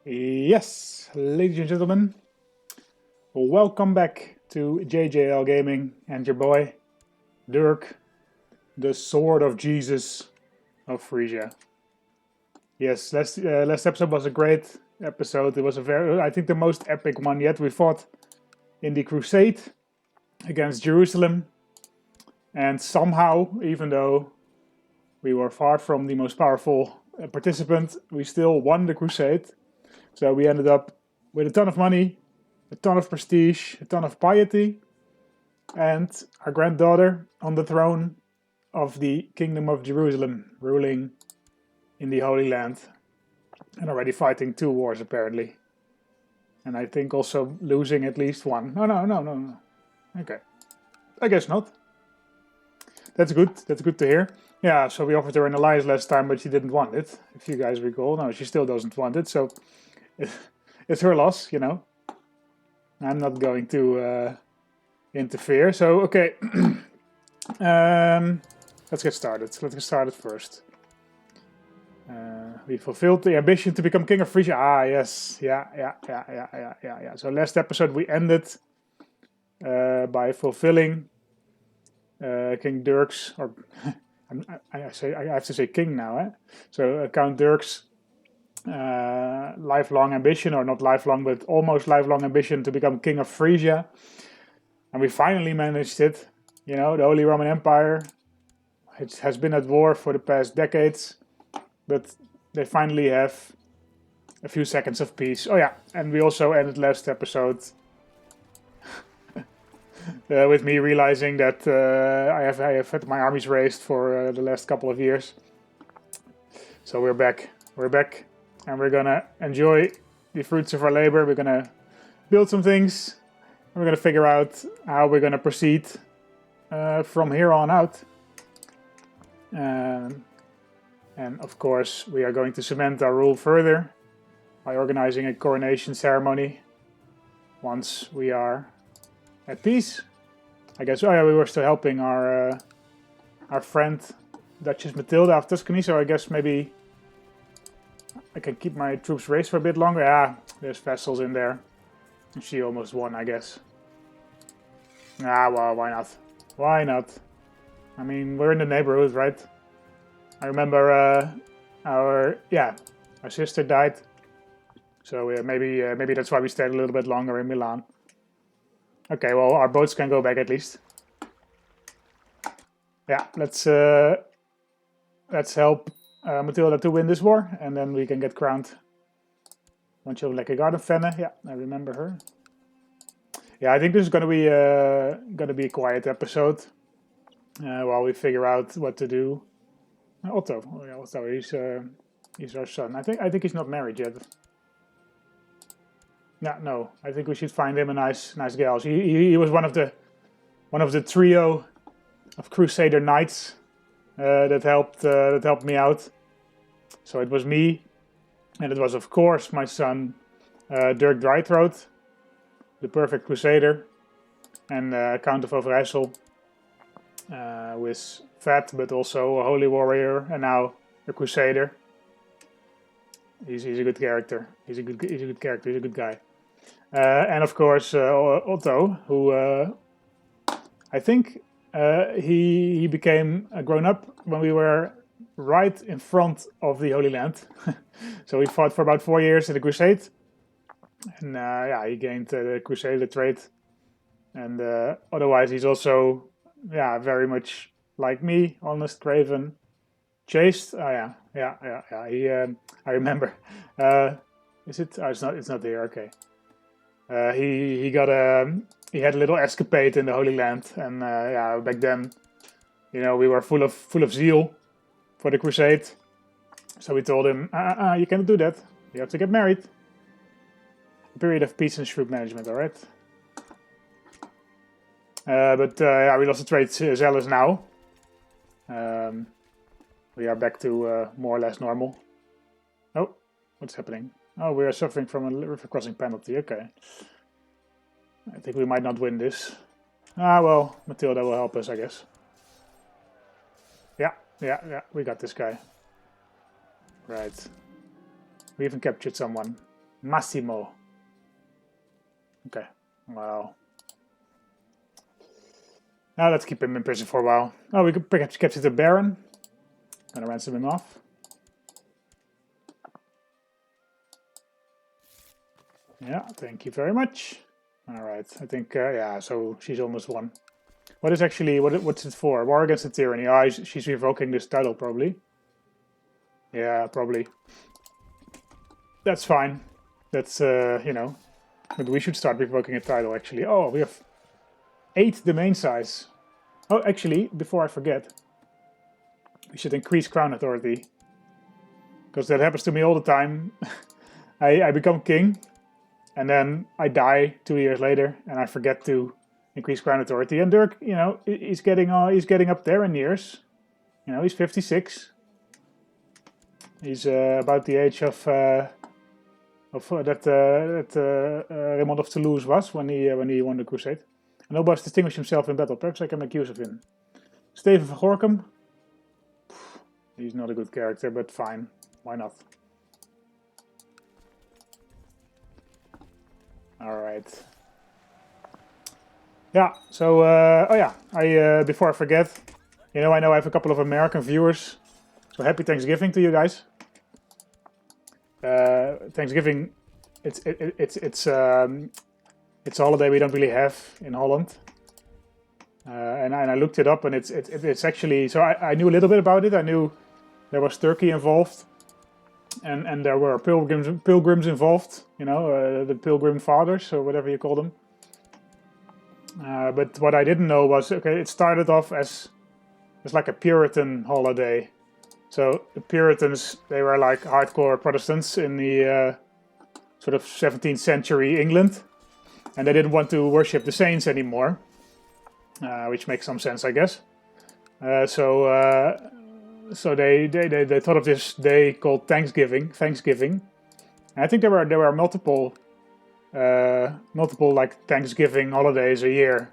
Yes, ladies and gentlemen, welcome back to JJL Gaming and your boy, Dirk, the Sword of Jesus of Frisia. Yes, last episode was a great episode. It was I think the most epic one yet. We fought in the crusade against Jerusalem, and somehow, even though we were far from the most powerful participant, we still won the crusade. So we ended up with a ton of money, a ton of prestige, a ton of piety, and our granddaughter on the throne of the Kingdom of Jerusalem, ruling in the Holy Land, and already fighting 2 wars apparently. And I think also losing at least one. No. Okay. I guess not. That's good. That's good to hear. Yeah, so we offered her an alliance last time, but she didn't want it. If you guys recall. No, she still doesn't want it, so it's her loss, you know. I'm not going to interfere. So, okay. Let's get started. Let's get started first. We fulfilled the ambition to become King of Frisia. Ah, yes. Yeah. So last episode we ended by fulfilling King Dirk's, or I have to say King now, eh? So Count Dirk's lifelong ambition, or not lifelong, but almost lifelong ambition to become King of Frisia. And we finally managed it. You know, the Holy Roman Empire, it has been at war for the past decades, but they finally have a few seconds of peace. Oh yeah, and we also ended last episode with me realizing that I have had my armies raised for the last couple of years. So we're back, and we're gonna enjoy the fruits of our labor. We're gonna build some things, and we're gonna figure out how we're gonna proceed from here on out. And of course, we are going to cement our rule further by organizing a coronation ceremony once we are at peace. I guess. Oh yeah, we were still helping our friend Duchess Matilda of Tuscany, so I guess maybe I can keep my troops raised for a bit longer. Yeah, there's vessels in there. She almost won, I guess. Ah, well, why not? Why not? I mean, we're in the neighborhood, right? I remember our sister died, so maybe that's why we stayed a little bit longer in Milan. Okay, well, our boats can go back at least. Yeah, let's help Matilda to win this war, and then we can get crowned. Want you like a garden fenne? Yeah, I remember her. Yeah, I think this is gonna be a quiet episode while we figure out what to do. Otto, oh yeah, Otto, he's our son. I think he's not married yet. Yeah, no, I think we should find him a nice gal. He was one of the trio of Crusader knights that helped me out. So it was me, and it was of course my son Dirk Drythroat, the perfect Crusader, and Count of Overijssel, who is fat but also a holy warrior and now a Crusader. He's a good character. He's a good character. He's a good guy. And of course Otto, who I think he became a grown-up when we were right in front of the Holy Land. So he fought for about 4 years in the Crusade, and he gained the Crusader trait. And otherwise, he's also very much like me, honest, graven, chaste. Oh yeah. He I remember. Is it? Oh, it's not here. Okay. He had a little escapade in the Holy Land, and back then, you know, we were full of zeal for the crusade. So we told him, you cannot do that. You have to get married. A period of peace and shrewd management, all right. But we lost the trait zealous now. We are back to more or less normal. Oh, what's happening? Oh, we are suffering from a river crossing penalty. Okay. I think we might not win this. Ah, well, Matilda will help us, I guess. Yeah, we got this guy. Right. We even captured someone. Massimo. Okay, well. Now let's keep him in prison for a while. Oh, we could perhaps capture the Baron. Gonna ransom him off. Yeah, thank you very much. Alright, I think, yeah, so she's almost won. What is actually, what's it for? War against the tyranny. Oh, she's revoking this title, probably. Yeah, probably. That's fine. That's, you know, but we should start revoking a title, actually. Oh, we have 8 domain size. Oh, actually, before I forget, we should increase crown authority. Because that happens to me all the time. I become king, and then I die 2 years later, and I forget to increase crown authority. And Dirk, you know, he's getting up there in years. You know, he's 56. He's about the age of that Raymond of Toulouse was when he won the crusade. And Obas distinguished himself in battle. Perhaps I can make use of him. Steven van Gorkum. He's not a good character, but fine. Why not? Alright. Yeah, so, oh yeah, before I forget, you know, I know I have a couple of American viewers, so happy Thanksgiving to you guys. Thanksgiving, it's a holiday we don't really have in Holland. And I looked it up, and it's actually, so I knew a little bit about it. I knew there was turkey involved, and there were pilgrims involved, you know, the pilgrim fathers, or whatever you call them. But what I didn't know was, okay, it started off as like a Puritan holiday. So the Puritans, they were like hardcore Protestants in the sort of 17th century England, and they didn't want to worship the saints anymore, which makes some sense, I guess. So they thought of this day called Thanksgiving. And I think there were multiple like Thanksgiving holidays a year,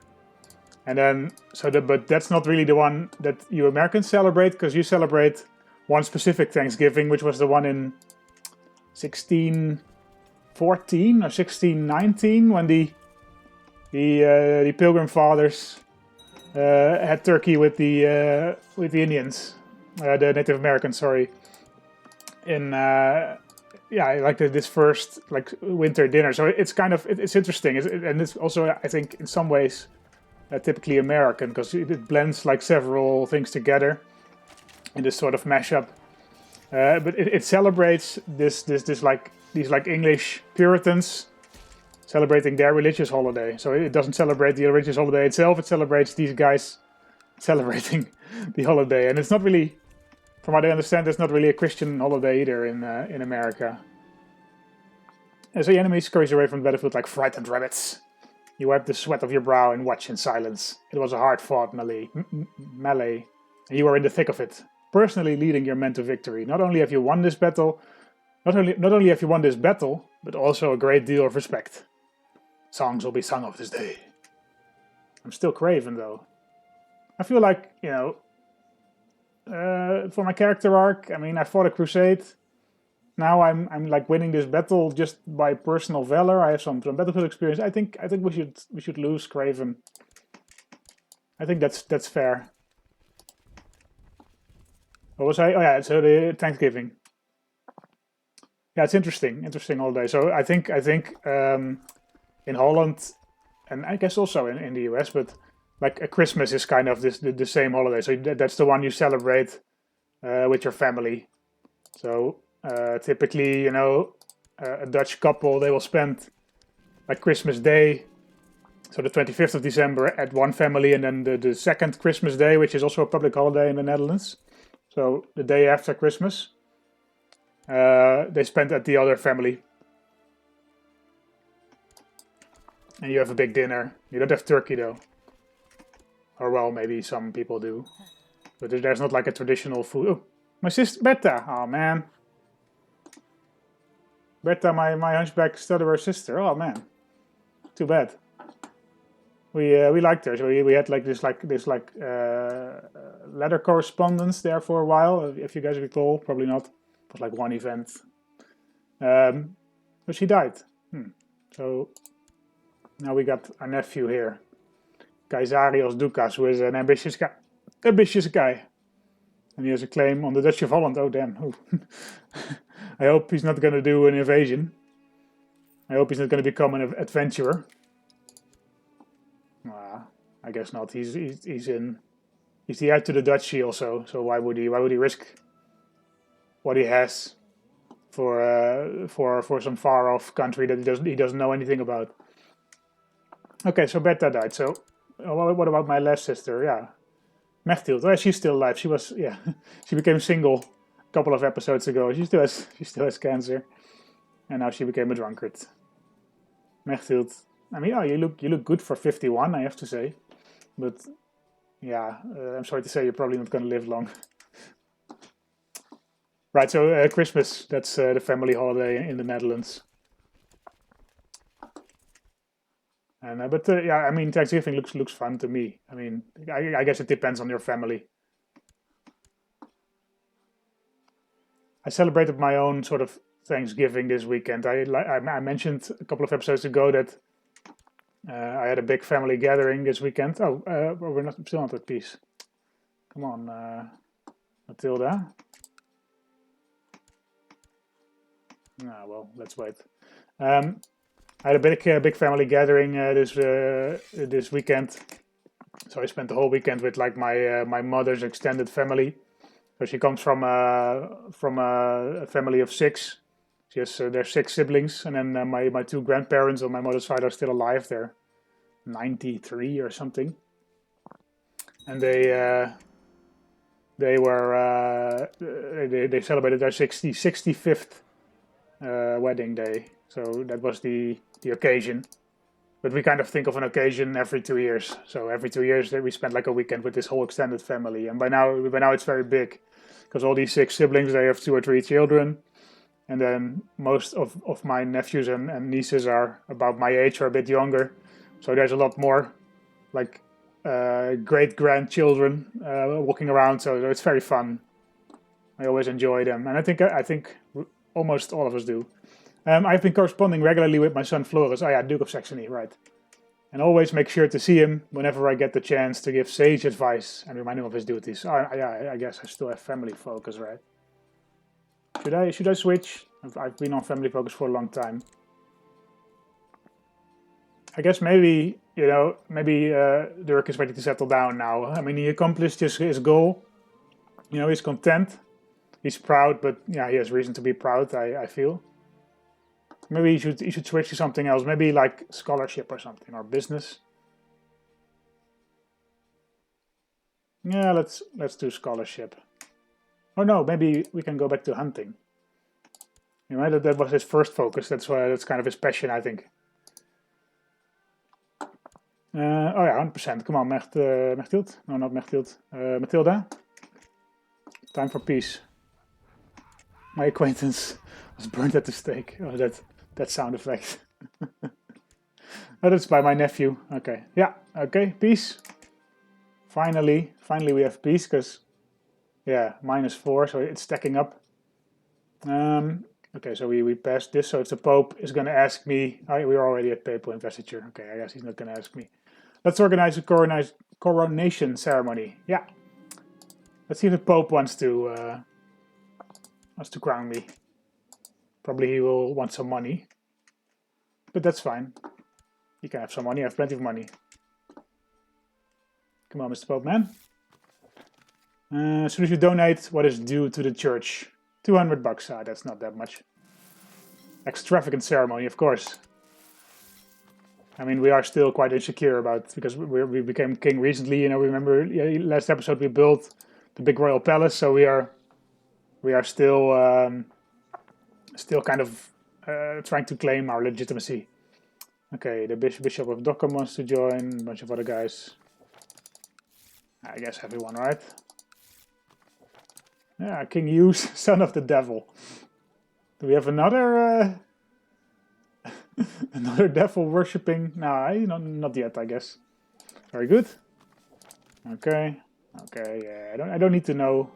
and then but that's not really the one that you Americans celebrate, because you celebrate one specific Thanksgiving, which was the one in 1614 or 1619 when the Pilgrim Fathers had turkey with the Indians, the Native Americans, sorry, in yeah, like this first like winter dinner. So it's kind of it's interesting, and it's also, I think, in some ways typically American, because it blends like several things together in this sort of mashup. But it celebrates these English Puritans celebrating their religious holiday. So it doesn't celebrate the religious holiday itself. It celebrates these guys celebrating the holiday, and it's not really, from what I understand, it's not really a Christian holiday either in America. And so the enemy scurries away from the battlefield like frightened rabbits. You wipe the sweat of your brow and watch in silence. It was a hard-fought melee, and you are in the thick of it, personally leading your men to victory. Not only have you won this battle, not only have you won this battle, but also a great deal of respect. Songs will be sung of this day. I'm still craven, though. I feel like, you know, for my character arc, I mean, I fought a crusade. Now I'm like winning this battle just by personal valor. I have some battlefield experience. I think we should lose Craven. I think that's fair. What was I? Oh yeah, so the Thanksgiving. Yeah, it's interesting holiday. So I think in Holland, and I guess also in the US, but like a Christmas is kind of the same holiday. So that's the one you celebrate with your family. So typically, you know, a Dutch couple, they will spend like Christmas Day, so the 25th of December, at one family, and then the second Christmas Day, which is also a public holiday in the Netherlands, so the day after Christmas, they spend at the other family. And you have a big dinner. You don't have turkey though. Or well, maybe some people do. But there's not like a traditional food. Oh, my sister, Bertha. Oh man. Bertha, my hunchback stutterer sister. Oh man. Too bad. We liked her. So we had like this letter correspondence there for a while. If you guys recall, probably not. It was like one event. But So she died. So now we got our nephew here, Caesarius Ducas, who is an ambitious guy. And he has a claim on the Dutchy of Holland. Oh, damn. I hope he's not going to do an invasion. I hope he's not going to become an adventurer. I guess not. He's the heir to the Duchy also. So why would he risk what he has for some far off country that he doesn't know anything about? Okay, so Bertha died. So what about my last sister? Yeah, Mechthild. Oh, she's still alive. She became single a couple of episodes ago. She still has cancer, and now she became a drunkard. Mechthild. I mean, you look good for 51, I have to say, but yeah, I'm sorry to say you're probably not going to live long. Right. So Christmas. That's the family holiday in the Netherlands. And but yeah, I mean, Thanksgiving looks fun to me. I mean, I guess it depends on your family. I celebrated my own sort of Thanksgiving this weekend. I mentioned a couple of episodes ago that I had a big family gathering this weekend. Oh, we're still not at peace. Come on, Matilda. Ah, well, let's wait. I had a big family gathering this weekend, so I spent the whole weekend with like my mother's extended family. So she comes from a family of 6. She has there's 6 siblings, and then my 2 grandparents on my mother's side are still alive. They're 93 or something, and they celebrated their 65th wedding day. So that was the occasion. But we kind of think of an occasion every 2 years. So every 2 years we spend like a weekend with this whole extended family. And by now it's very big, because all these 6 siblings, they have 2 or 3 children. And then most of my nephews and nieces are about my age or a bit younger. So there's a lot more like great grandchildren walking around. So it's very fun. I always enjoy them, and I think almost all of us do. I've been corresponding regularly with my son Floris. Oh yeah, Duke of Saxony, right. And always make sure to see him whenever I get the chance to give sage advice and remind him of his duties. I guess I still have family focus, right? Should I switch? I've been on family focus for a long time. I guess maybe Dirk is ready to settle down now. I mean, he accomplished his goal. He's content. He's proud, but yeah, he has reason to be proud, I feel. Maybe you should switch to something else. Maybe like scholarship or something, or business. Yeah, let's do scholarship. Oh no, maybe we can go back to hunting. That was his first focus. That's kind of his passion, I think. Oh yeah, 100%. Come on, Mechthild. No, not Mechthild. Matilda. Time for peace. My acquaintance was burnt at the stake. Oh, that sound effect. Oh, that's by my nephew. Okay. Yeah. Okay. Peace. Finally we have peace, because yeah, -4, so it's stacking up. Okay, so we passed this. So if the Pope is going to ask me, we're already at papal investiture. Okay, I guess he's not going to ask me. Let's organize a coronation ceremony. Yeah. Let's see if the Pope wants to crown me. Probably he will want some money, but that's fine. You can have some money. I have plenty of money. Come on, Mr. Pope man. As soon as you donate what is due to the church, $200. That's not that much. Extravagant ceremony, of course. I mean, we are still quite insecure about, because we became king recently. Remember last episode we built the big royal palace, so we are still kind of trying to claim our legitimacy. Okay, the Bishop of Dockham wants to join, a bunch of other guys. I guess everyone, right? Yeah, King Hughes, son of the devil. Do we have another another devil worshipping? No, not yet, I guess. Very good. Okay, yeah, I don't need to know.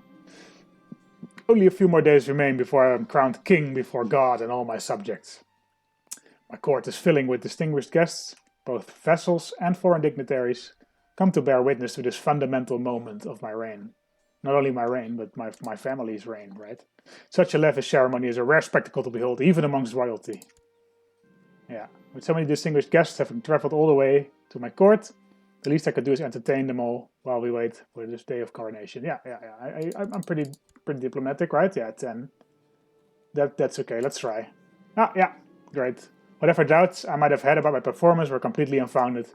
Only a few more days remain before I'm crowned king before God and all my subjects. My court is filling with distinguished guests, both vassals and foreign dignitaries, come to bear witness to this fundamental moment of my reign. Not only my reign, but my family's reign, right? Such a lavish ceremony is a rare spectacle to behold, even amongst royalty. Yeah, with so many distinguished guests having traveled all the way to my court, the least I could do is entertain them all while we wait for this day of coronation. Yeah. I'm pretty diplomatic, right? Yeah, 10. That's okay. Let's try. Yeah, great. Whatever doubts I might have had about my performance were completely unfounded.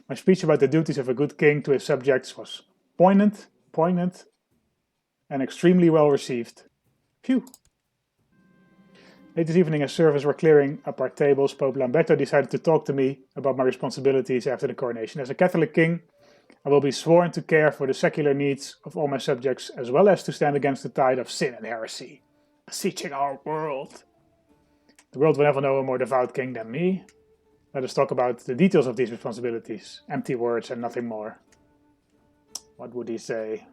My speech about the duties of a good king to his subjects was poignant, and extremely well received. Phew. Late this evening, as servers were clearing up our tables, Pope Lamberto decided to talk to me about my responsibilities after the coronation. As a Catholic king, I will be sworn to care for the secular needs of all my subjects, as well as to stand against the tide of sin and heresy, beseeching our world. The world will never know a more devout king than me. Let us talk about the details of these responsibilities. Empty words and nothing more. What would he say?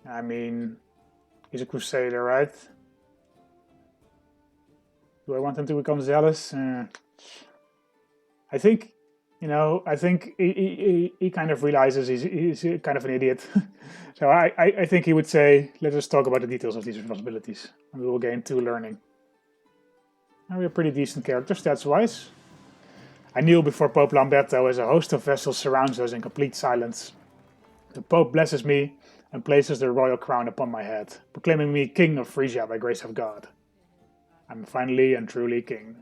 I mean, he's a crusader, right? Do I want him to become zealous? I think, he kind of realizes he's kind of an idiot. So I think he would say, let us talk about the details of these responsibilities, and we will gain 2 learning. And we're pretty decent characters, stats-wise. I kneel before Pope Lamberto as a host of vessels surrounds us in complete silence. The Pope blesses me and places the royal crown upon my head, proclaiming me King of Frisia by grace of God. I'm finally and truly king.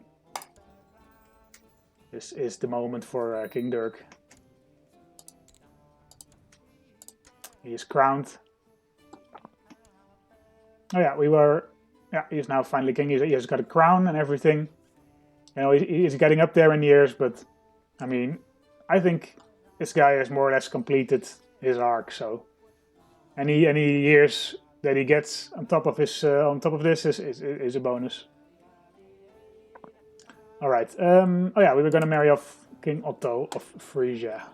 This is the moment for King Dirk. He is crowned. Oh yeah, he's now finally king. He has got a crown and everything. You know, he's getting up there in years, but I mean, I think this guy has more or less completed his arc. So any years that he gets on top of this is a bonus. All right. We were gonna marry off King Otto of Frisia.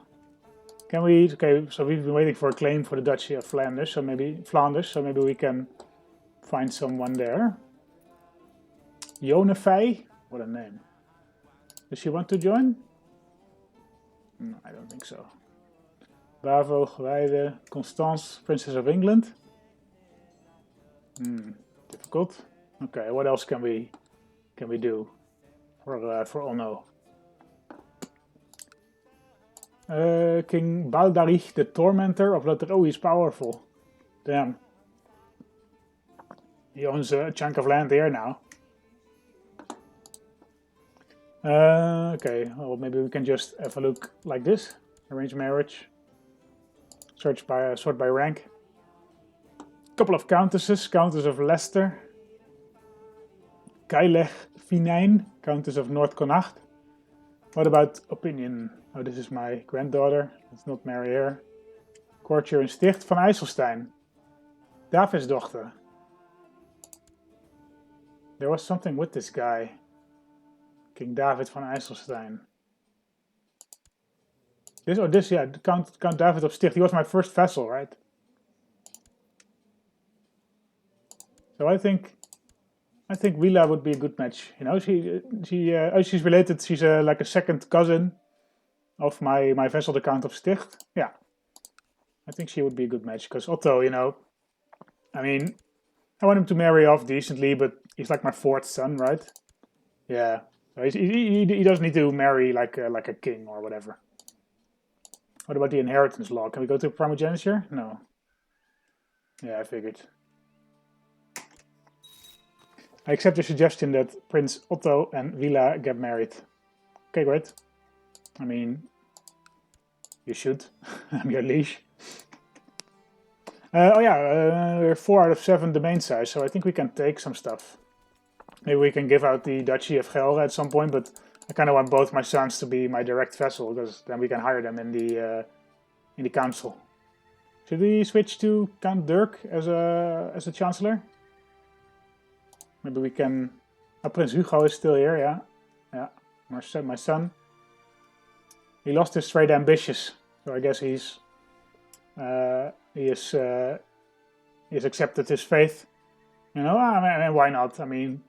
Can we? Okay. So we've been waiting for a claim for the Duchy of Flanders. So maybe we can find someone there. Jonefei, what a name. Does she want to join? No, I don't think so. Bravo, Gewijde, Constance, Princess of England. Difficult. Okay, what else can we do for Onno? King Baldarich the Tormentor of Lothair. Oh, he's powerful. Damn. He owns a chunk of land here now. Okay, well, maybe we can just have a look like this. Arrange marriage. Sort by rank. Couple of countesses. Countess of Leicester. Kailech Finijn, Countess of North Connacht. What about opinion? Oh, this is my granddaughter. Let's not marry her. Courtier in Sticht van IJsselstein. David's daughter. There was something with this guy. King David van IJsselstein. Count David of Sticht. He was my first vassal, right? So I think Willa would be a good match. You know, she's related. She's like a second cousin of my vassal, the Count of Sticht. Yeah, I think she would be a good match because Otto, you know, I mean, I want him to marry off decently, but he's like my 4th son, right? Yeah, so he doesn't need to marry like a king or whatever. What about the inheritance law? Can we go to primogeniture? No. Yeah, I figured. I accept your suggestion that Prince Otto and Willa get married. Okay, great. I mean, you should. I'm your liege. We're 4 out of 7 domain size, so I think we can take some stuff. Maybe we can give out the Duchy of Gelre at some point, but I kind of want both my sons to be my direct vassal, because then we can hire them in the council. Should we switch to Count Dirk as a chancellor? Maybe we can... Prince Hugo is still here, yeah. Yeah, my son. He lost his trait ambitious, so I guess he has accepted his faith. You know, I mean, why not? I mean,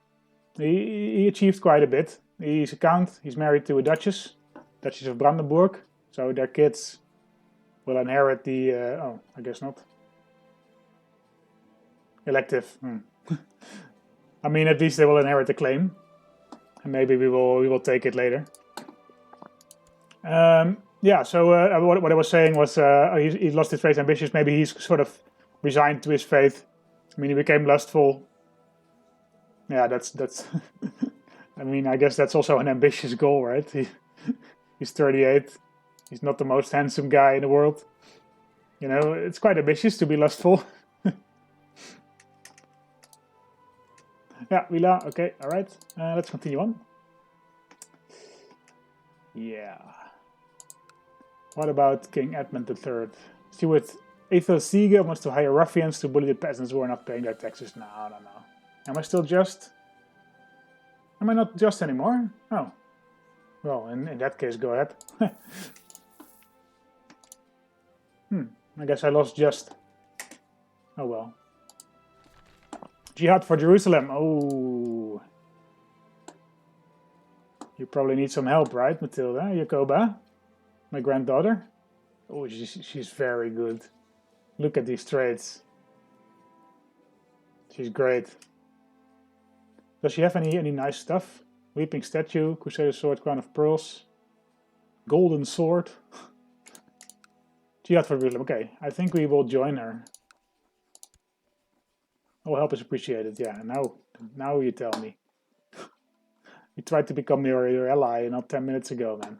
He achieved quite a bit. He's a count. He's married to a duchess, Duchess of Brandenburg. So their kids will inherit the. Oh, I guess not. Elective. I mean, at least they will inherit the claim, and maybe we will take it later. Yeah. So what I was saying was he lost his faith ambitious. Maybe he's sort of resigned to his faith. I mean, he became lustful. Yeah, that's. I mean, I guess that's also an ambitious goal, right? He's 38. He's not the most handsome guy in the world. You know, it's quite ambitious to be lustful. Yeah, Villa. Okay, all right. Let's continue on. Yeah. What about King Edmund III? Steward Aethelsige wants to hire ruffians to bully the peasants who are not paying their taxes. No. Am I still just? Am I not just anymore? Oh. Well, in that case, go ahead. I guess I lost just. Oh well. Jihad for Jerusalem. Oh. You probably need some help, right, Matilda? Jacoba? My granddaughter? Oh, she's very good. Look at these traits. She's great. Does she have any nice stuff? Weeping Statue, Crusader Sword, Crown of Pearls, Golden Sword. Jihad for Jerusalem. Okay, I think we will join her. All help is appreciated. Yeah, now you tell me. You tried to become your ally not 10 minutes ago, man.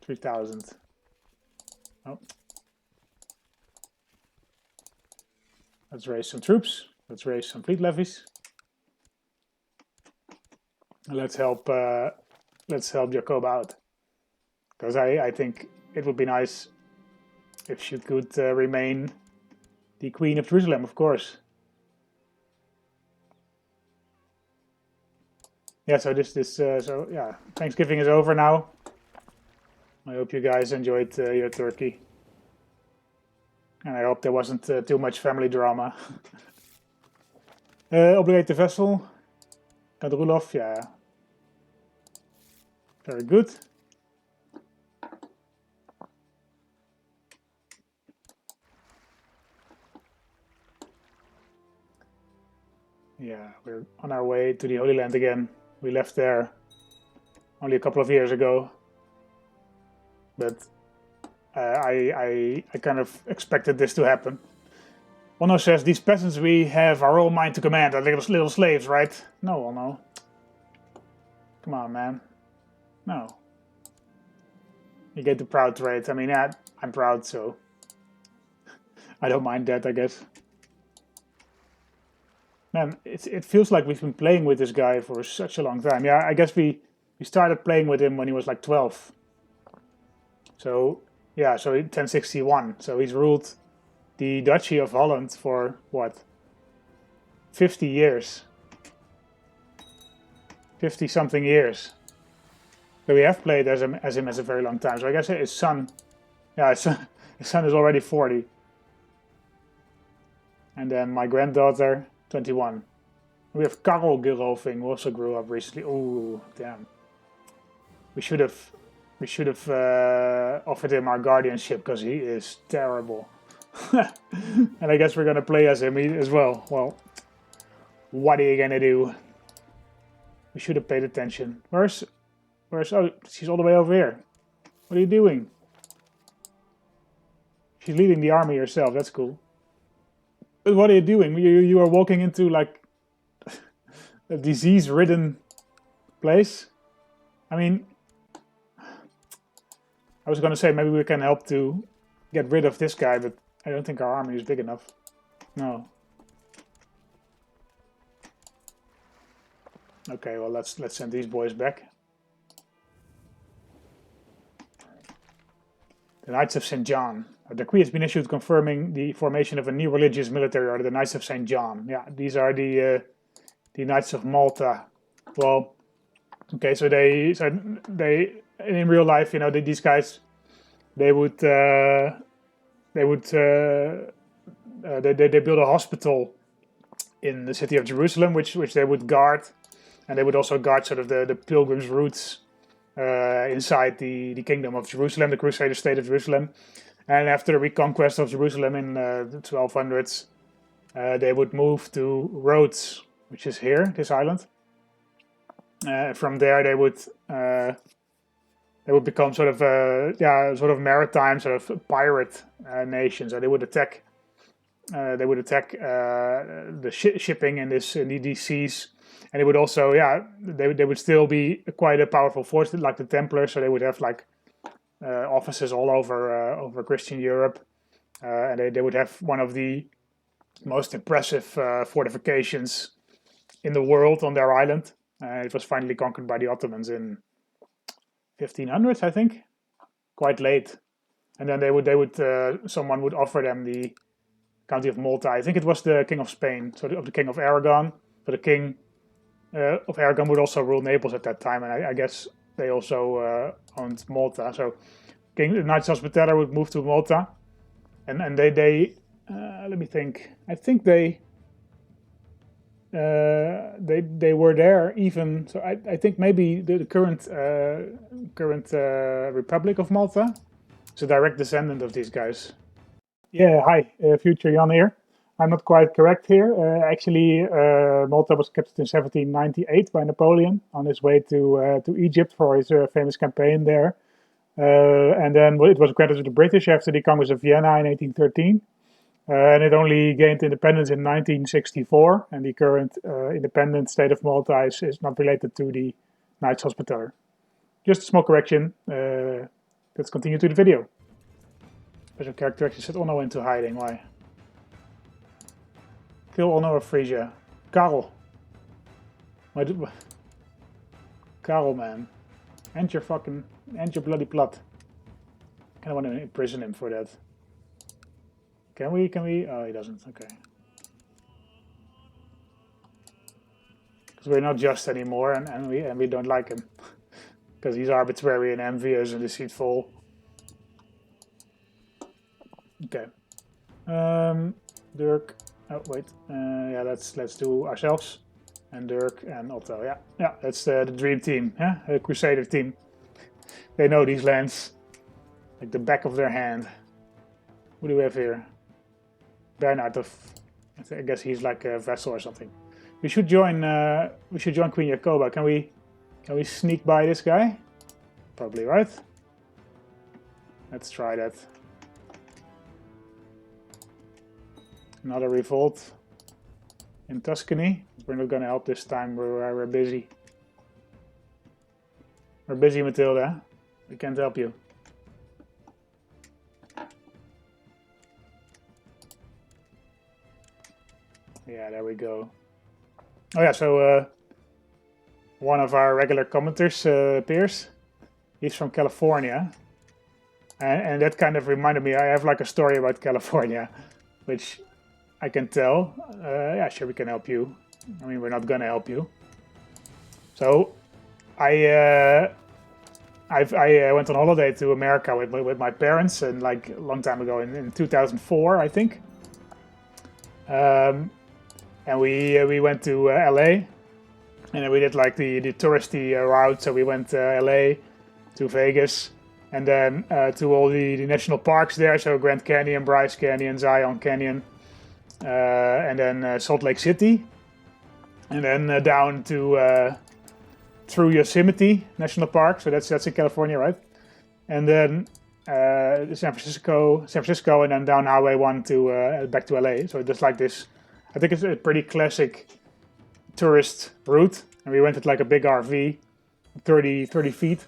3,000. Oh. Let's raise some troops. Let's raise some fleet levies. And let's help Jacob out. Because I think it would be nice if she could remain the Queen of Jerusalem, of course. Yeah, so yeah, Thanksgiving is over now. I hope you guys enjoyed your turkey. And I hope there wasn't too much family drama. Obligate the vessel. Count Rudolph, yeah. Very good. Yeah, we're on our way to the Holy Land again. We left there only a couple of years ago. But I kind of expected this to happen. Ono says, these peasants we have are all mine to command, are little slaves, right? No, Ono. Come on, man. No. You get the proud trait. I mean, yeah, I'm proud, so I don't mind that, I guess. Man, it feels like we've been playing with this guy for such a long time. Yeah, I guess we started playing with him when he was like 12. So, yeah, so 1061. So he's ruled the Duchy of Holland for, what, 50 years. 50-something years. So we have played as him as a very long time. So I guess his son, yeah, his son is already 40. And then my granddaughter, 21. We have Karel Geroving, who also grew up recently. Oh, damn. We should have offered him our guardianship because he is terrible. And I guess we're gonna play as him as well. Well, what are you gonna do? We should have paid attention. Where's? Oh, she's all the way over here. What are you doing? She's leading the army herself. That's cool. But what are you doing? You are walking into like a disease-ridden place. I mean, I was gonna say maybe we can help to get rid of this guy, but I don't think our army is big enough. No. Okay, well let's send these boys back. The Knights of St. John. A decree has been issued confirming the formation of a new religious military order, the Knights of St. John. Yeah, these are the Knights of Malta. Well, okay, so they in real life, you know, these guys, they build a hospital in the city of Jerusalem, which they would guard, and they would also guard sort of the pilgrims' routes inside the kingdom of Jerusalem, the Crusader state of Jerusalem. And after the reconquest of Jerusalem in the 1200s, they would move to Rhodes, which is here, this island. From there, they would become sort of maritime, sort of pirate nations. So they would attack. The shipping in these seas, and they would also, they would still be quite a powerful force, like the Templars. So they would have like offices all over Christian Europe, and they would have one of the most impressive fortifications in the world on their island. It was finally conquered by the Ottomans in 1500s, I think, quite late. And then someone would offer them the County of Malta. I think it was the King of Spain, so the King of Aragon. So the King of Aragon would also rule Naples at that time, and I guess they also owned Malta. So the Knights Hospitaller would move to Malta, and they let me think. I think they were there even. So I think maybe the current Republic of Malta is a direct descendant of these guys. Yeah, hi, future Jan here. I'm not quite correct here. Actually, Malta was captured in 1798 by Napoleon on his way to Egypt for his famous campaign there. And then it was granted to the British after the Congress of Vienna in 1813. And it only gained independence in 1964. And the current independent state of Malta is not related to the Knights Hospitaller. Just a small correction. Let's continue to the video. Special character actually set Onno into hiding. Why? Kill Onno of Frisia. Karel. Karel, man. End your bloody plot. I kinda want to imprison him for that. Can we? Oh, he doesn't. Okay. Because we're not just anymore, and we don't like him. Because he's arbitrary and envious and deceitful. Okay. Dirk. Oh wait. Yeah, let's do ourselves and Dirk and Otto. Yeah. That's the dream team. Yeah, the Crusader team. They know these lands like the back of their hand. What do we have here? Bernard of. I guess he's like a vassal or something. We should join. Queen Jacoba. Can we sneak by this guy? Probably, right? Let's try that. Another revolt in Tuscany. We're not gonna help this time. We're busy. We're busy, Matilda. We can't help you. Yeah, there we go. Oh yeah, so one of our regular commenters, Piers, he's from California. And that kind of reminded me, I have like a story about California, which I can tell. Yeah, sure, we can help you. I mean, we're not gonna help you. So, I went on holiday to America with my parents, and like a long time ago, in 2004, I think. And we went to LA, and we did like the touristy route. So we went to LA, to Vegas, and then to all the national parks there. So Grand Canyon, Bryce Canyon, Zion Canyon. And then Salt Lake City, and then down to through Yosemite National Park. So that's in California, right? And then San Francisco, and then down Highway 1 to back to LA. So just like this, I think it's a pretty classic tourist route. And we rented like a big RV, 30 feet.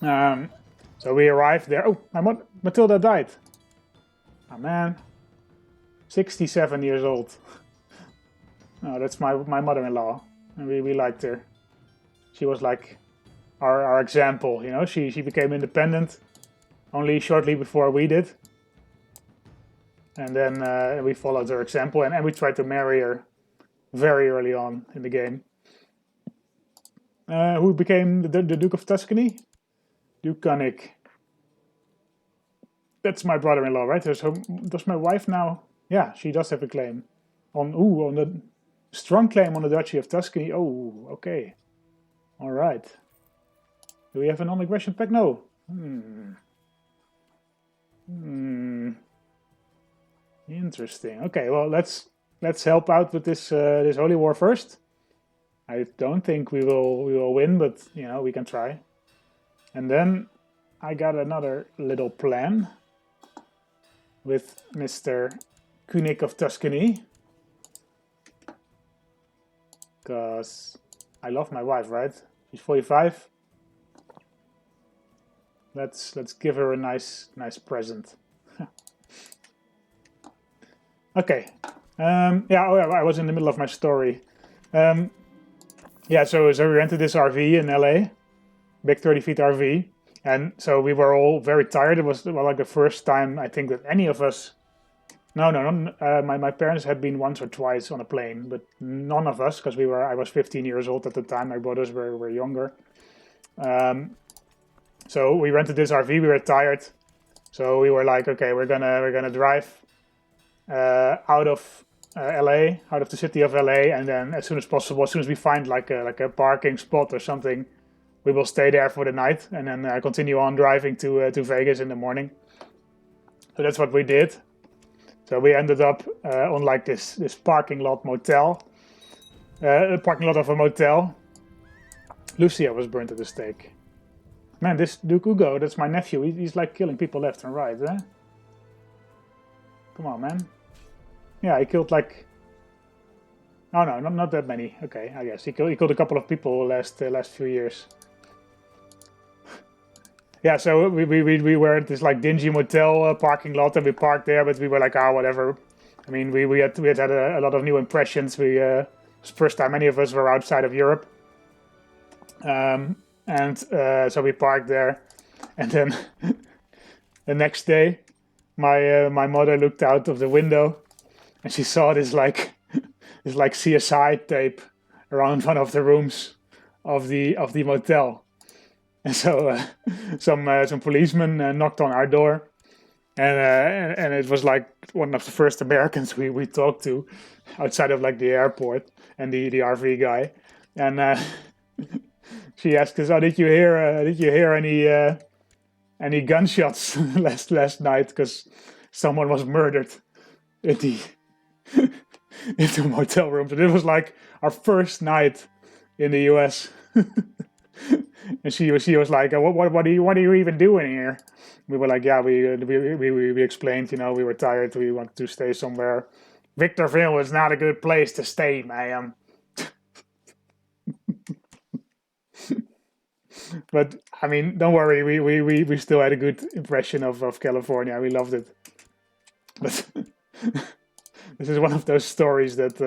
So we arrived there. Oh, Matilda died. Oh man. 67 years old. Oh, that's my mother-in-law, and we liked her. She was like our example, you know. She became independent only shortly before we did, and then we followed her example, and we tried to marry her very early on in the game. Who became the Duke of Tuscany? Duke Koenig. That's my brother-in-law, right? So does my wife now? Yeah, she does have a claim. on the strong claim on the Duchy of Tuscany. Oh, okay. All right. Do we have a non-aggression pact? No. Interesting. Okay, well let's help out with this this holy war first. I don't think we will win, but you know, we can try. And then I got another little plan with Mr. König of Tuscany, because I love my wife, right? She's 45. Let's give her a nice present. Okay. Yeah, oh, yeah, I was in the middle of my story. Yeah, so we rented this RV in LA, big 30 feet RV, and so we were all very tired. It was like the first time I think that any of us. No, my parents had been once or twice on a plane, but none of us, because I was 15 years old at the time. My brothers were younger. So we rented this RV. We were tired, so we were like, okay, we're gonna drive out of LA, out of the city of LA, and then as soon as possible, as soon as we find like a parking spot or something, we will stay there for the night, and then continue on driving to Vegas in the morning. So that's what we did. So we ended up on like this parking lot motel, a parking lot of a motel. Lucia was burnt at the stake. Man, this Duke Ugo, that's my nephew. He's like killing people left and right, eh? Come on, man. Yeah, he killed like... Oh no, not that many. Okay, I guess he killed a couple of people last few years. Yeah, so we were at this like dingy motel parking lot, and we parked there, but we were like, whatever. I mean, we had a lot of new impressions. It was the first time any of us were outside of Europe, and so we parked there, and then the next day, my mother looked out of the window, and she saw this like this like CSI tape around one of the rooms of the motel. And so some policemen knocked on our door, and it was like one of the first Americans we talked to outside of like the airport, and the RV guy, and she asked us, "Oh, did you hear any gunshots last night? Because someone was murdered in the in the motel room." So it was like our first night in the U.S. And she was like, what are you even doing here? We were like, yeah, we explained, you know, we were tired, we wanted to stay somewhere. Victorville is not a good place to stay, ma'am. But I mean, don't worry, we still had a good impression of California. We loved it. But this is one of those stories that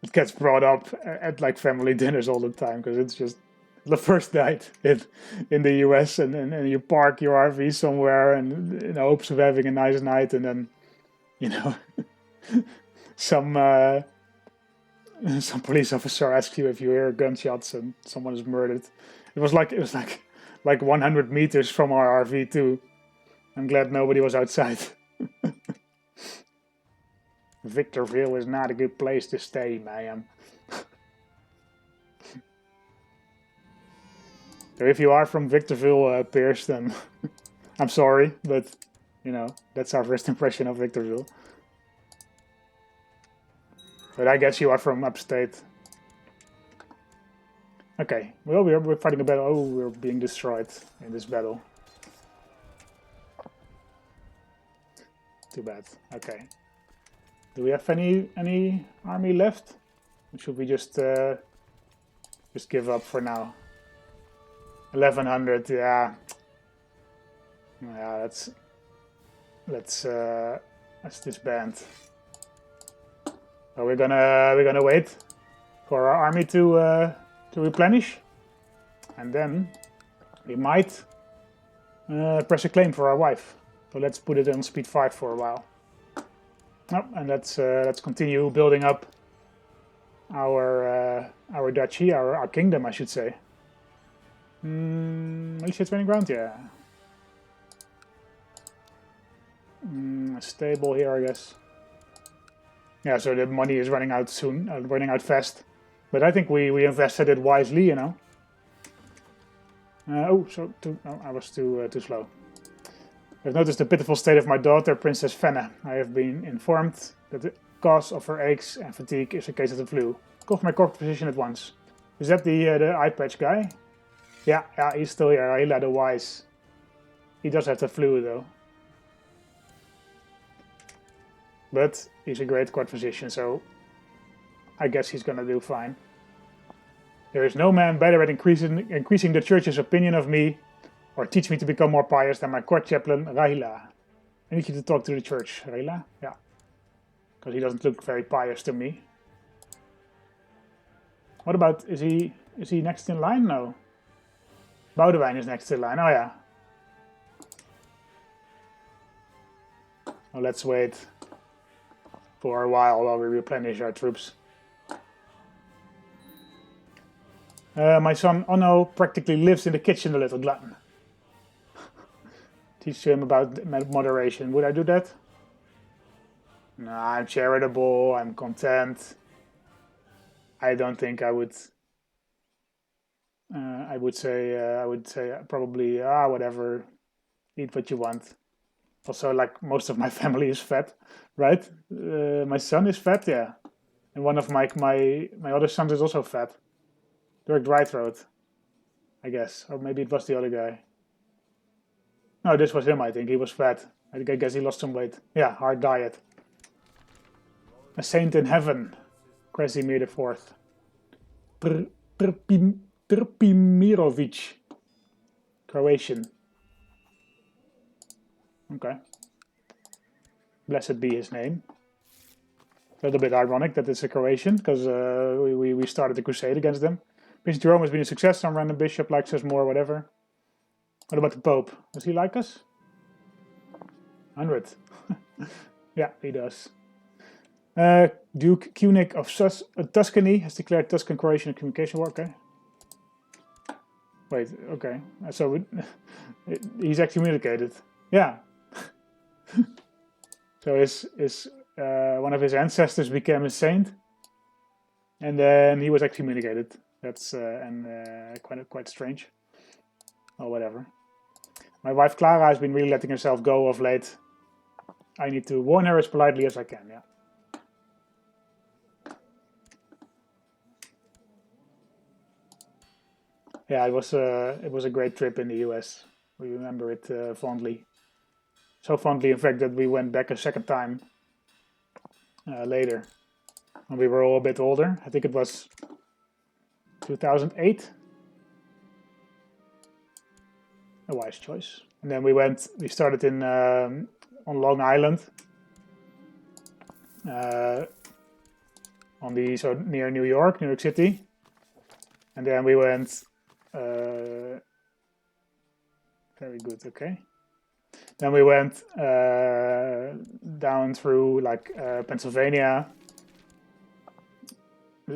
it gets brought up at like family dinners all the time, because it's just the first night in the US, and you park your RV somewhere and in hopes of having a nice night, and then, you know, some police officer asks you if you hear gunshots and someone is murdered. It was like 100 meters from our RV too. I'm glad nobody was outside. Victorville is not a good place to stay, ma'am. So if you are from Victorville, Pierce, then I'm sorry, but you know, that's our first impression of Victorville. But I guess you are from upstate. Okay, well, we're fighting a battle. Oh, we're being destroyed in this battle. Too bad. Okay. Do we have any army left? Or should we just give up for now? 1100, yeah. Yeah, let's disband. So we're gonna wait for our army to replenish, and then we might press a claim for our wife. So let's put it on speed 5 for a while. Oh, and let's continue building up our duchy, our kingdom, I should say. Militia training ground, yeah. Stable here, I guess. Yeah, so the money is running out soon, running out fast. But I think we invested it wisely, you know. I was too slow. I've noticed the pitiful state of my daughter, Princess Fenna. I have been informed that the cause of her aches and fatigue is a case of the flu. Call for my corporate physician at once. Is that the eye patch guy? Yeah, he's still here. Rahila the Wise. He does have the flu though. But he's a great court physician, so I guess he's gonna do fine. There is no man better at increasing the church's opinion of me or teach me to become more pious than my court chaplain, Rahila. I need you to talk to the church, Rahila. Yeah. Because he doesn't look very pious to me. What about, is he next in line? No. Boudewijn is next in line. Oh yeah. Well, let's wait for a while we replenish our troops. My son Onno practically lives in the kitchen, the little glutton. Teach him about moderation. Would I do that? No, I'm charitable, I'm content. I don't think I would. I would say probably whatever. Eat what you want. Also, like most of my family is fat, right? My son is fat, yeah, and one of my other sons is also fat. Dirk Drythroat, I guess, or maybe it was the other guy. No, this was him. I think he was fat. I guess he lost some weight. Yeah, hard diet. A saint in heaven, Krasimir IV. Trpimirovic, Croatian. Okay. Blessed be his name. A little bit ironic that it's a Croatian, because we started the crusade against them. Prince Jerome has been a success. Some random bishop likes us more, whatever. What about the Pope? Does he like us? 100. Yeah, he does. Duke Kunik of Tuscany has declared Tuscan-Croatian communication war. Okay. Wait, okay. So he's excommunicated. Yeah. So one of his ancestors became a saint, and then he was excommunicated. That's quite strange. Oh, whatever. My wife Clara has been really letting herself go of late. I need to warn her as politely as I can. Yeah. Yeah, it was a great trip in the US. We remember it fondly. So fondly, in fact, that we went back a second time later, when we were all a bit older. I think it was 2008. A wise choice. And then we started in on Long Island, so near New York City, and then we went. Very good. Okay. Then we went down through like Pennsylvania.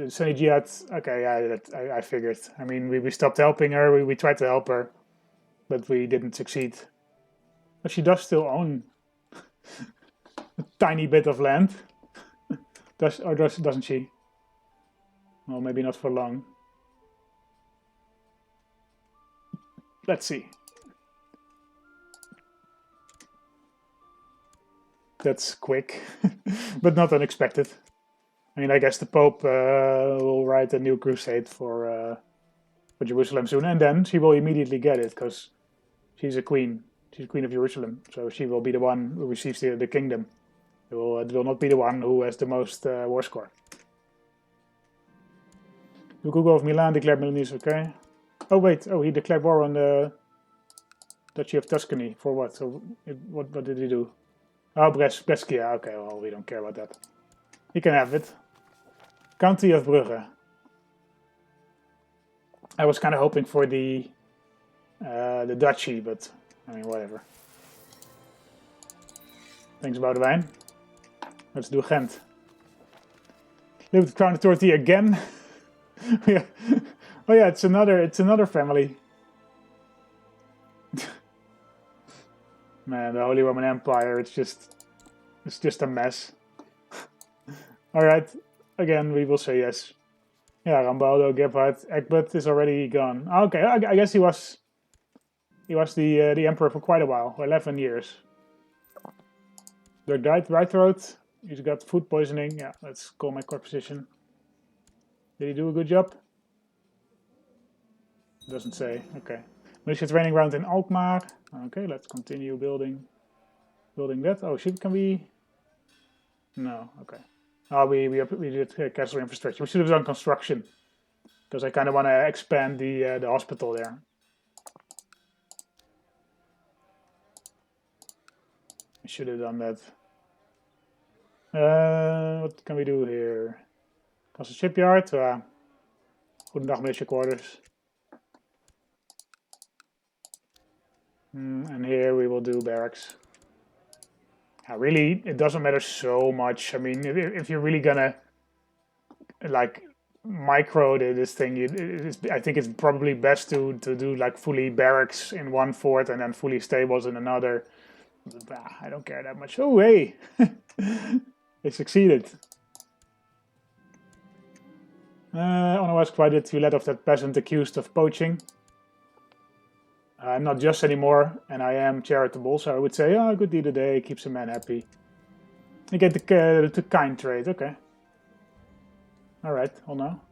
Sunny Jihad. Okay, yeah, I figured. I mean, we stopped helping her. We tried to help her, but we didn't succeed. But she does still own a tiny bit of land. Doesn't she? Well, maybe not for long. Let's see. That's quick, but not unexpected. I mean, I guess the Pope will write a new crusade for Jerusalem soon, and then she will immediately get it, because she's a queen. She's queen of Jerusalem, so she will be the one who receives the kingdom. It will not be the one who has the most war score. Duke Hugo of Milan declared Milanese, okay. Oh wait, he declared war on the Duchy of Tuscany. For what? So what did he do? Oh, Brescia, okay, well, we don't care about that. He can have it. County of Brugge. I was kind of hoping for the duchy, but I mean, whatever. Thanks, Boudewijn. Let's do Ghent. Live with Crown Authority again. Yeah. Oh yeah, it's another family. Man, the Holy Roman Empire, it's just a mess. Alright, again, we will say yes. Yeah, Rambaldo, Gebhard, Egbert is already gone. Okay, I guess he was the emperor for quite a while, 11 years. Dirk died, right throat. He's got food poisoning. Yeah, let's call my court position. Did he do a good job? Doesn't say. Okay. Militia training ground in Alkmaar. Okay, let's continue building that. Oh, can we? No. Okay. Oh, we did castle infrastructure. We should have done construction because I kind of want to expand the hospital there. I should have done that. What can we do here? Castle shipyard. Goedendag, militia quarters. And here we will do barracks. Really, it doesn't matter so much. I mean, if you're really gonna like micro this thing, I think it's probably best to do like fully barracks in one fort and then fully stables in another. But, I don't care that much. Oh, hey! They succeeded. Honor was quite to let off that peasant accused of poaching. I'm not just anymore, and I am charitable, so I would say, oh, good deed a day keeps a man happy. You get the kind trade, okay. Alright, well now.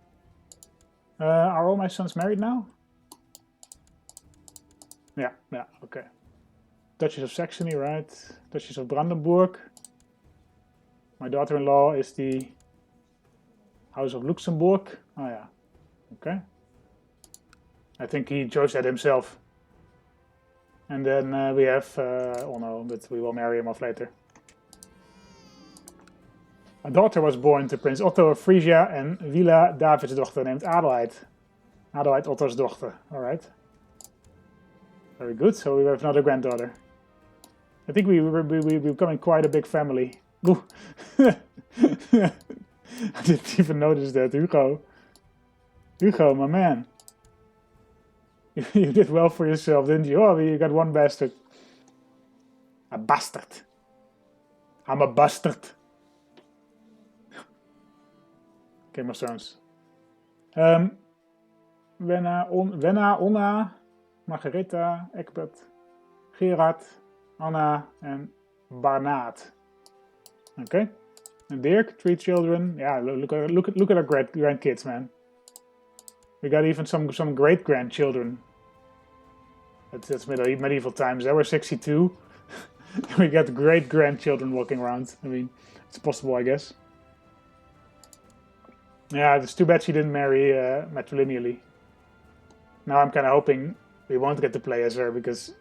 Are all my sons married now? Yeah, okay. Duchess of Saxony, right. Duchess of Brandenburg. My daughter-in-law is the House of Luxembourg. Oh yeah, okay. I think he chose that himself. And then we have, oh no, but we will marry him off later. A daughter was born to Prince Otto of Frisia and Willa, David's dochter, named Adelheid. Adelheid, Otto's daughter, alright. Very good, so we have another granddaughter. I think we're becoming quite a big family. I didn't even notice that, Hugo. Hugo, my man. You did well for yourself, didn't you? Oh, you got one bastard. A bastard. I'm a bastard. Game of Thrones. Wenna, Onna, Margaretha, Egbert, Gerard, Anna, and Barnaat. Okay. And Dirk, 3 children. Yeah, look at our grandkids, man. We got even some great grandchildren. That's medieval times. There were 62. We got great grandchildren walking around. I mean, it's possible, I guess. Yeah, it's too bad she didn't marry matrilineally. Now I'm kind of hoping we won't get to play as her because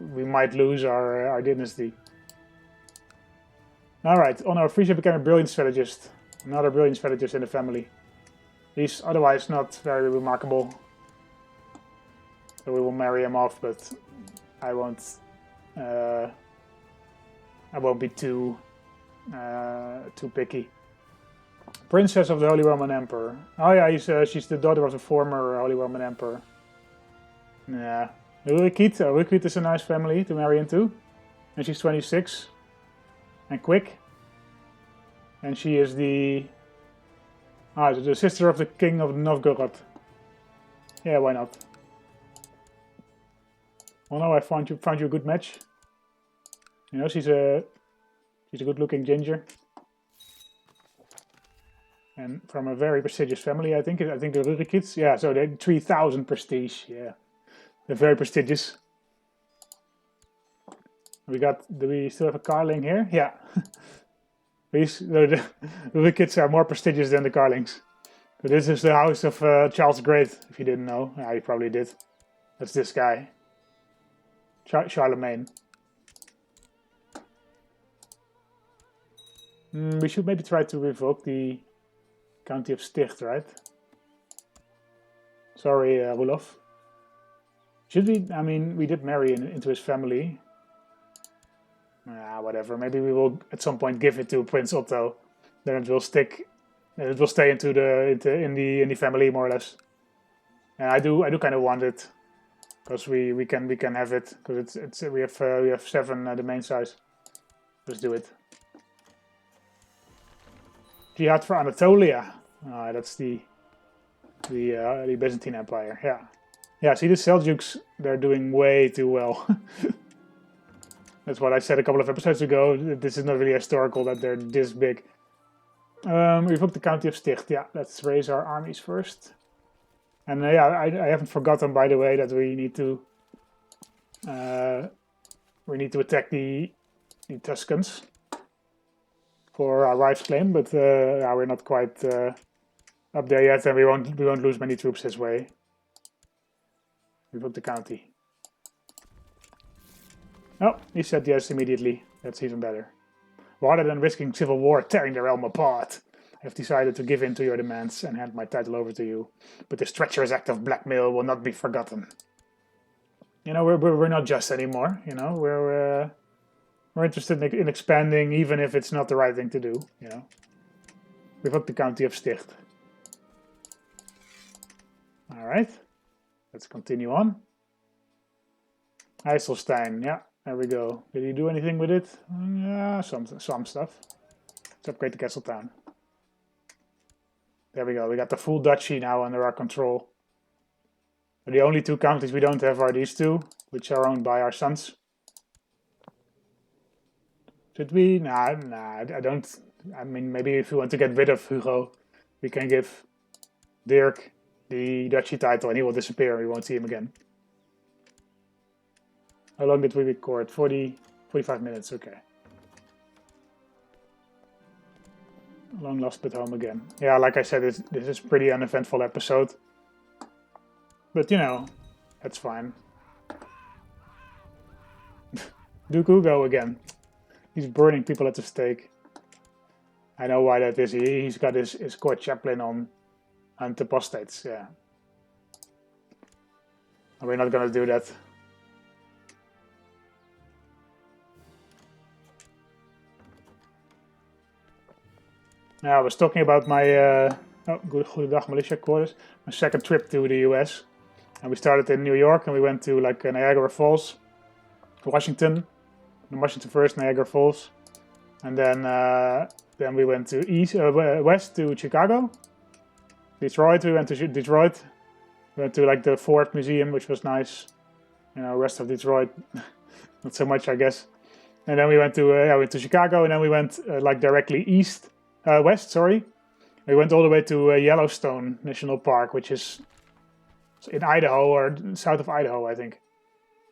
we might lose our dynasty. Alright, Honor Frisia became a brilliant strategist. Another brilliant strategist in the family. He's otherwise not very remarkable. So we will marry him off, but I won't be too picky. Princess of the Holy Roman Emperor. Oh yeah, she's the daughter of the former Holy Roman Emperor. Yeah. Ulrikit is a nice family to marry into. And she's 26. And quick. And she is the sister of the king of Novgorod. Yeah, why not? Oh no, I found you a good match. You know, she's a good-looking ginger. And from a very prestigious family, I think the Rurikits. Yeah, so they're 3,000 prestige. Yeah, they're very prestigious. Do we still have a Carling here? Yeah. The Rurikits are more prestigious than the Carlings. So this is the house of Charles the Great, if you didn't know. Yeah, you probably did. That's this guy. Charlemagne. We should maybe try to revoke the County of Sticht, right? Sorry, Rolof. Should we? I mean, we did marry into his family. Whatever. Maybe we will at some point give it to Prince Otto. Then it will stick. It will stay in the family more or less. And I do kind of want it because we can have it because we have 7 the main size. Let's do it. Jihad for Anatolia. That's the Byzantine Empire. Yeah. Yeah, see the Seljuks, they're doing way too well. That's what I said a couple of episodes ago. This is not really historical that they're this big. Revoke the County of Sticht. Yeah, let's raise our armies first. And yeah, I haven't forgotten, by the way, that we need to attack the Tuscans for our wife's claim, but yeah, we're not quite up there yet, and we won't lose many troops this way. Revoke the county. Oh, he said yes immediately. That's even better. Rather than risking civil war tearing the realm apart, I have decided to give in to your demands and hand my title over to you. But this treacherous act of blackmail will not be forgotten. You know, we're not just anymore. You know, we're interested in expanding, even if it's not the right thing to do. You know, revoke the county of Sticht. All right, let's continue on. Eiselstein, yeah. There we go. Did he do anything with it? Yeah, some stuff. Let's upgrade the castle town. There we go. We got the full duchy now under our control. The only two counties we don't have are these two, which are owned by our sons. Should we? Nah, I don't. I mean, maybe if we want to get rid of Hugo, we can give Dirk the duchy title and he will disappear and we won't see him again. How long did we record? 45 minutes, okay. Long lost but home again. Yeah, like I said, this is a pretty uneventful episode. But, you know, that's fine. Duke Hugo again. He's burning people at the stake. I know why that is. He's got his court chaplain on apostates, yeah. We're not gonna do that. Yeah, I was talking about my Goedendag Militia Quarters, my second trip to the US. And we started in New York and we went to like Niagara Falls, Washington first, Niagara Falls. And then we went to west to Chicago, Detroit. We went to Detroit. We went to like the Ford Museum, which was nice. You know, rest of Detroit, not so much, I guess. And then we went to Chicago, and then we went like directly west. Sorry, we went all the way to Yellowstone National Park, which is in Idaho or south of Idaho, I think.